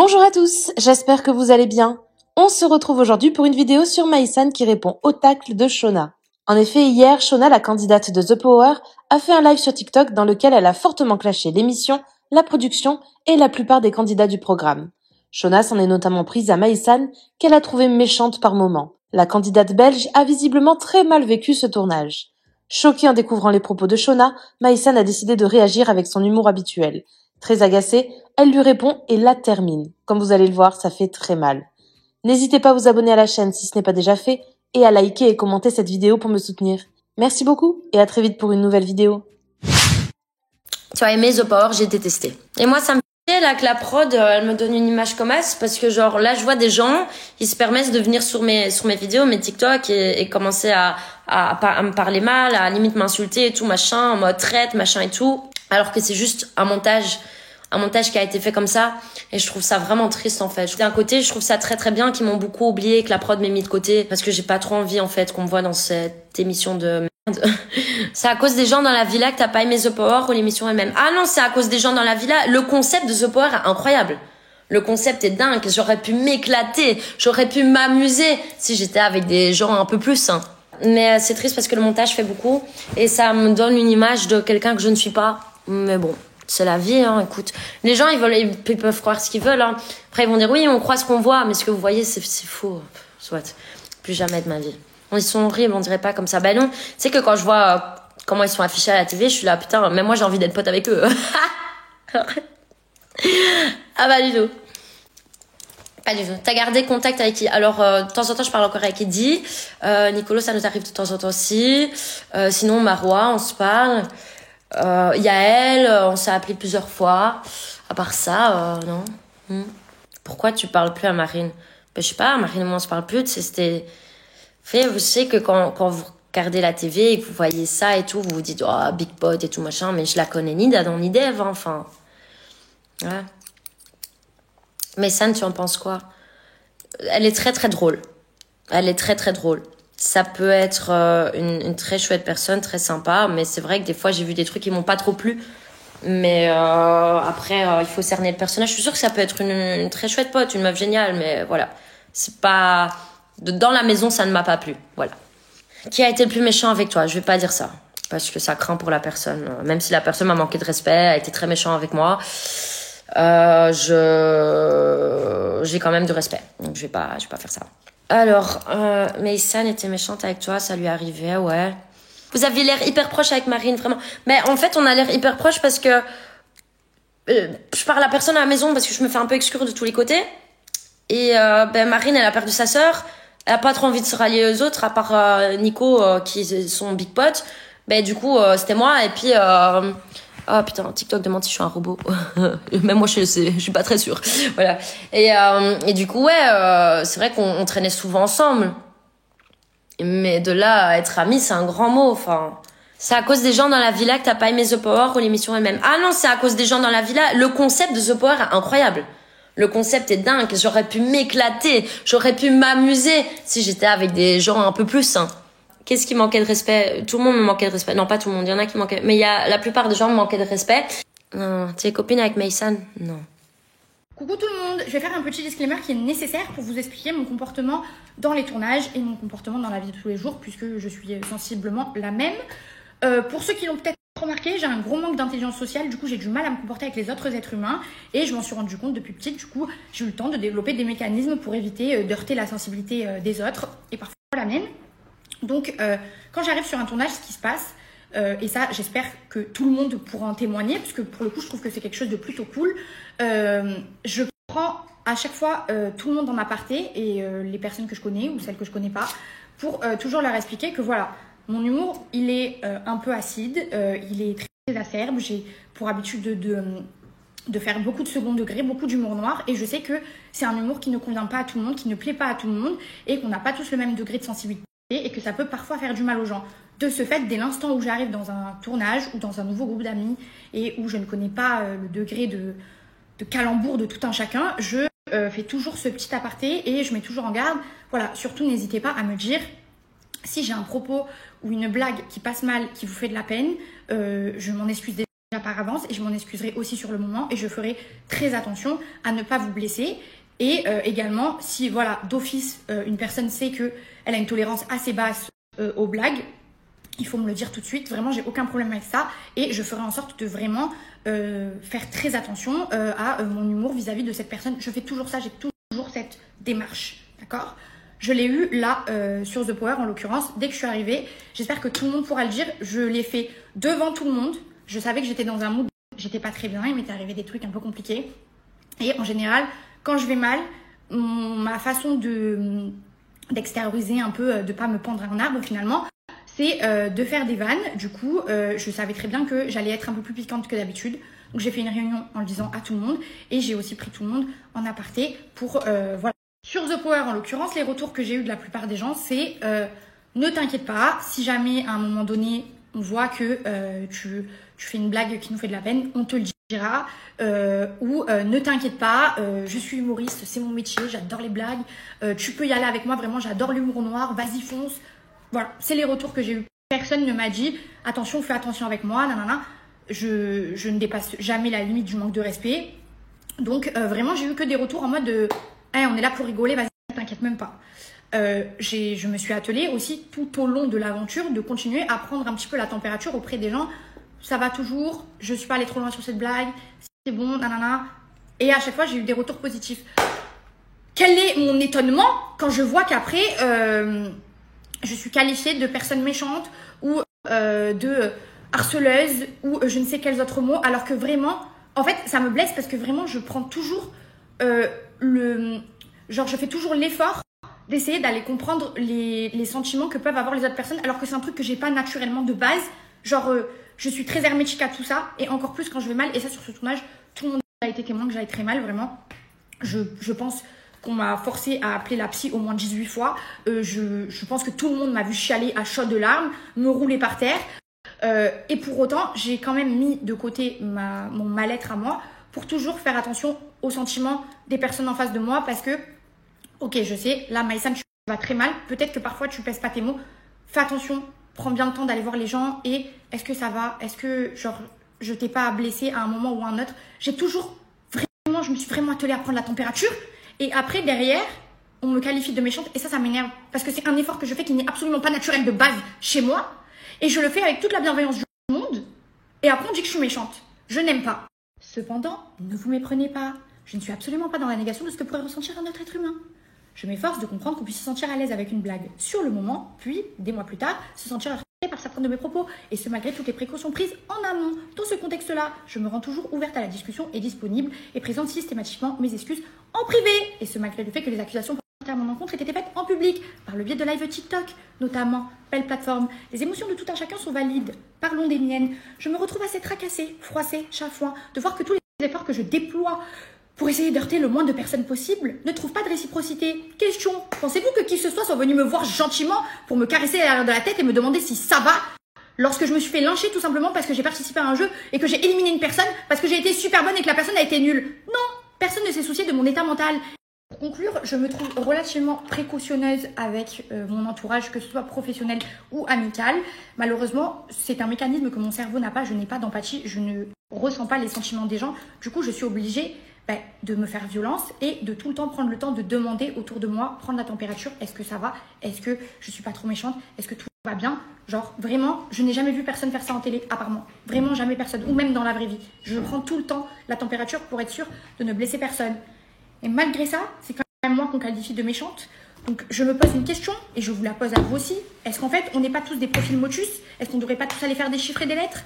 Bonjour à tous, j'espère que vous allez bien. On se retrouve aujourd'hui pour une vidéo sur Maïsan qui répond au tacle de Shona. En effet, hier, Shona, la candidate de The Power, a fait un live sur TikTok dans lequel elle a fortement clashé l'émission, la production et la plupart des candidats du programme. Shona s'en est notamment prise à Maïsan, qu'elle a trouvée méchante par moments. La candidate belge a visiblement très mal vécu ce tournage. Choquée en découvrant les propos de Shona, Maïsan a décidé de réagir avec son humour habituel. Très agacée, elle lui répond et la termine. Comme vous allez le voir, ça fait très mal. N'hésitez pas à vous abonner à la chaîne si ce n'est pas déjà fait et à liker et commenter cette vidéo pour me soutenir. Merci beaucoup et à très vite pour une nouvelle vidéo. Tu as aimé The Power, j'ai détesté. Et moi, ça me fait là que la prod, elle me donne une image comme ça parce que genre là, je vois des gens, ils se permettent de venir sur mes vidéos, mes TikTok et commencer à me parler mal, à limite m'insulter et tout machin, en mode traite, machin et tout, alors que c'est juste un montage qui a été fait comme ça, et je trouve ça vraiment triste en fait. D'un côté, je trouve ça très très bien qu'ils m'ont beaucoup oublié, que la prod m'ait mis de côté, parce que j'ai pas trop envie en fait qu'on me voit dans cette émission de merde. C'est à cause des gens dans la villa que t'as pas aimé The Power ou l'émission elle-même? Ah non, c'est à cause des gens dans la villa. Le concept de The Power est incroyable. Le concept est dingue, j'aurais pu m'éclater, j'aurais pu m'amuser si j'étais avec des gens un peu plus sains. Mais c'est triste parce que le montage fait beaucoup, et ça me donne une image de quelqu'un que je ne suis pas. Mais bon, c'est la vie, hein, écoute. Les gens, ils peuvent croire ce qu'ils veulent, hein. Après, ils vont dire, oui, on croit ce qu'on voit, mais ce que vous voyez, c'est faux. Soit. Plus jamais de ma vie. Ils sont horribles, on dirait pas comme ça. Ben non, tu sais que quand je vois comment ils sont affichés à la TV, je suis là, putain, même moi, j'ai envie d'être pote avec eux. Ah bah, du tout. Pas du tout. T'as gardé contact avec qui? Alors, de temps en temps, je parle encore avec Eddie. Nicolo, ça nous arrive de temps en temps aussi. Sinon, Marois, on se parle. Yael, on s'est appelé plusieurs fois. À part ça, non. Pourquoi tu parles plus à Marine? Ben, je sais pas, Marine et moi on se parle plus. C'était fait. Vous savez que quand vous regardez la TV et que vous voyez ça et tout, vous vous dites oh big pot et tout machin, mais je la connais ni d'Adam ni d'Ève, hein, enfin. Ouais. Mais San, tu en penses quoi? Elle est très très drôle. Elle est très très drôle. Ça peut être une très chouette personne, très sympa, mais c'est vrai que des fois j'ai vu des trucs qui m'ont pas trop plu. Mais après, il faut cerner le personnage. Je suis sûre que ça peut être une très chouette pote, une meuf géniale, mais voilà. C'est pas... Dans la maison, ça ne m'a pas plu. Voilà. Qui a été le plus méchant avec toi? Je vais pas dire ça, parce que ça craint pour la personne. Même si la personne m'a manqué de respect, a été très méchant avec moi, j'ai quand même du respect. Donc je vais pas faire ça. Alors, Maïsan était méchante avec toi, ça lui arrivait, ouais. Vous aviez l'air hyper proche avec Marine, vraiment. Mais en fait, on a l'air hyper proche parce que je parle à personne à la maison parce que je me fais un peu exclure de tous les côtés. Et Marine, elle a perdu sa sœur. Elle a pas trop envie de se rallier aux autres, à part Nico, qui est son big pote. Du coup, c'était moi. Et puis... Oh putain, TikTok demande si je suis un robot. Même moi, je suis pas très sûre. Voilà. Et du coup, ouais, c'est vrai qu'on traînait souvent ensemble. Mais de là à être amis, c'est un grand mot. Enfin, c'est à cause des gens dans la villa que t'as pas aimé The Power ou l'émission elle-même. Ah non, c'est à cause des gens dans la villa. Le concept de The Power est incroyable. Le concept est dingue. J'aurais pu m'éclater, j'aurais pu m'amuser si j'étais avec des gens un peu plus sains. Qu'est-ce qui manquait de respect? Tout le monde me manquait de respect. Non, pas tout le monde. Il y en a qui manquaient. Mais la plupart des gens me manquaient de respect. Non, t'es copine avec Maïsan? Non. Coucou tout le monde, je vais faire un petit disclaimer qui est nécessaire pour vous expliquer mon comportement dans les tournages et mon comportement dans la vie de tous les jours puisque je suis sensiblement la même. Pour ceux qui l'ont peut-être remarqué, j'ai un gros manque d'intelligence sociale, du coup j'ai du mal à me comporter avec les autres êtres humains et je m'en suis rendu compte depuis petite, du coup j'ai eu le temps de développer des mécanismes pour éviter d'heurter la sensibilité des autres et parfois la mienne. Donc quand j'arrive sur un tournage, ce qui se passe, et ça j'espère que tout le monde pourra en témoigner parce que pour le coup je trouve que c'est quelque chose de plutôt cool. Je prends à chaque fois tout le monde en aparté et les personnes que je connais ou celles que je connais pas pour toujours leur expliquer que voilà, mon humour il est un peu acide, il est très acerbe, j'ai pour habitude de faire beaucoup de second degré, beaucoup d'humour noir et je sais que c'est un humour qui ne convient pas à tout le monde, qui ne plaît pas à tout le monde et qu'on n'a pas tous le même degré de sensibilité et que ça peut parfois faire du mal aux gens. De ce fait, dès l'instant où j'arrive dans un tournage ou dans un nouveau groupe d'amis et où je ne connais pas le degré de calembour de tout un chacun, je fais toujours ce petit aparté et je mets toujours en garde. Voilà, surtout n'hésitez pas à me dire si j'ai un propos ou une blague qui passe mal, qui vous fait de la peine. Je m'en excuse déjà déjà par avance et je m'en excuserai aussi sur le moment et je ferai très attention à ne pas vous blesser. Et également, si voilà, d'office, une personne sait qu'elle a une tolérance assez basse aux blagues, il faut me le dire tout de suite. Vraiment, j'ai aucun problème avec ça et je ferai en sorte de vraiment faire très attention à mon humour vis-à-vis de cette personne. Je fais toujours ça, j'ai toujours cette démarche, d'accord ? Je l'ai eu là sur The Power en l'occurrence, dès que je suis arrivée. J'espère que tout le monde pourra le dire. Je l'ai fait devant tout le monde. Je savais que j'étais dans un mood, j'étais pas très bien, il m'était arrivé des trucs un peu compliqués. Et en général, quand je vais mal, ma façon d'extérioriser un peu, de pas me pendre à un arbre finalement, c'est de faire des vannes. Du coup, je savais très bien que j'allais être un peu plus piquante que d'habitude. Donc j'ai fait une réunion en le disant à tout le monde et j'ai aussi pris tout le monde en aparté pour voilà. Sur The Power en l'occurrence, les retours que j'ai eu de la plupart des gens, c'est ne t'inquiète pas, si jamais à un moment donné on voit que tu fais une blague qui nous fait de la peine, on te le dira. Ou ne t'inquiète pas, je suis humoriste, c'est mon métier, j'adore les blagues, tu peux y aller avec moi, vraiment j'adore l'humour noir, vas-y fonce. Voilà, c'est les retours que j'ai eu. Personne ne m'a dit attention, fais attention avec moi, nanana. Je ne dépasse jamais la limite du manque de respect. Donc vraiment j'ai eu que des retours en mode hey, on est là pour rigoler, vas-y, t'inquiète même pas. Je me suis attelée aussi tout au long de l'aventure de continuer à prendre un petit peu la température auprès des gens. Ça va toujours, je suis pas allée trop loin sur cette blague, c'est bon, nanana. Et à chaque fois, j'ai eu des retours positifs. Quel est mon étonnement quand je vois qu'après, je suis qualifiée de personne méchante ou de harceleuse ou je ne sais quels autres mots, alors que vraiment, en fait, ça me blesse parce que vraiment, je prends toujours genre, je fais toujours l'effort d'essayer d'aller comprendre les sentiments que peuvent avoir les autres personnes, alors que c'est un truc que j'ai pas naturellement de base. Genre, je suis très hermétique à tout ça, et encore plus quand je vais mal. Et ça, sur ce tournage, tout le monde a été témoin que j'allais très mal, vraiment. Je pense qu'on m'a forcé à appeler la psy au moins 18 fois. Je pense que tout le monde m'a vu chialer à chaudes larmes, me rouler par terre. Et pour autant, j'ai quand même mis de côté mon mal-être à moi pour toujours faire attention aux sentiments des personnes en face de moi, parce que, ok, je sais, là, Maïsan, tu vas très mal. Peut-être que parfois, tu pèses pas tes mots. Fais attention, prends bien le temps d'aller voir les gens. Et est-ce que ça va? Est-ce que, genre, je t'ai pas blessé à un moment ou à un autre? J'ai toujours, vraiment, je me suis vraiment attelée à prendre la température. Et après, derrière, on me qualifie de méchante. Et ça m'énerve. Parce que c'est un effort que je fais qui n'est absolument pas naturel de base chez moi. Et je le fais avec toute la bienveillance du monde. Et après, on dit que je suis méchante. Je n'aime pas. Cependant, ne vous méprenez pas. Je ne suis absolument pas dans la négation de ce que pourrait ressentir un autre être humain. Je m'efforce de comprendre qu'on puisse se sentir à l'aise avec une blague sur le moment, puis, des mois plus tard, se sentir heurté par certains de mes propos, et ce malgré toutes les précautions prises en amont. Dans ce contexte-là, je me rends toujours ouverte à la discussion et disponible, et présente systématiquement mes excuses en privé, et ce malgré le fait que les accusations portées à mon encontre aient été faites en public, par le biais de live TikTok, notamment. Belle plateforme. Les émotions de tout un chacun sont valides. Parlons des miennes. Je me retrouve assez tracassée, froissée, chafouin, de voir que tous les efforts que je déploie pour essayer d'heurter le moins de personnes possible ne trouvent pas de réciprocité. Question, pensez-vous que qui que ce soit venu me voir gentiment pour me caresser l'arrière de la tête et me demander si ça va lorsque je me suis fait lyncher tout simplement parce que j'ai participé à un jeu et que j'ai éliminé une personne parce que j'ai été super bonne et que la personne a été nulle? Non, personne ne s'est soucié de mon état mental. Pour conclure, je me trouve relativement précautionneuse avec mon entourage, que ce soit professionnel ou amical. Malheureusement, c'est un mécanisme que mon cerveau n'a pas. Je n'ai pas d'empathie, je ne ressens pas les sentiments des gens. Du coup, je suis obligée de me faire violence et de tout le temps prendre le temps de demander autour de moi, prendre la température. Est-ce que ça va? Est-ce que je suis pas trop méchante? Est-ce que tout va bien? Genre, vraiment, je n'ai jamais vu personne faire ça en télé, à part moi. Vraiment jamais personne, ou même dans la vraie vie. Je prends tout le temps la température pour être sûre de ne blesser personne. Et malgré ça, c'est quand même moi qu'on qualifie de méchante. Donc je me pose une question, et je vous la pose à vous aussi. Est-ce qu'en fait, on n'est pas tous des profils motus? Est-ce qu'on ne devrait pas tous aller faire des chiffres et des lettres?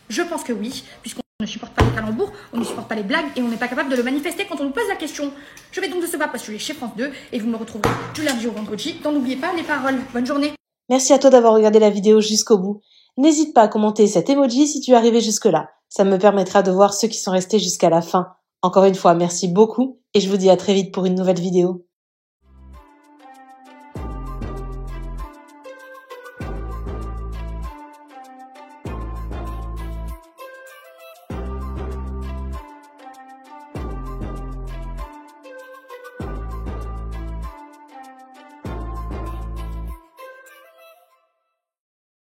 Je pense que oui, puisqu'on ne supporte pas les calembours, on ne supporte pas les blagues, et on n'est pas capable de le manifester quand on nous pose la question. Je vais donc de ce pas postuler chez France 2, et vous me retrouverez du lundi au vendredi. Donc n'oubliez pas les paroles. Bonne journée. Merci à toi d'avoir regardé la vidéo jusqu'au bout. N'hésite pas à commenter cet emoji si tu es arrivé jusque-là. Ça me permettra de voir ceux qui sont restés jusqu'à la fin. Encore une fois, merci beaucoup et je vous dis à très vite pour une nouvelle vidéo.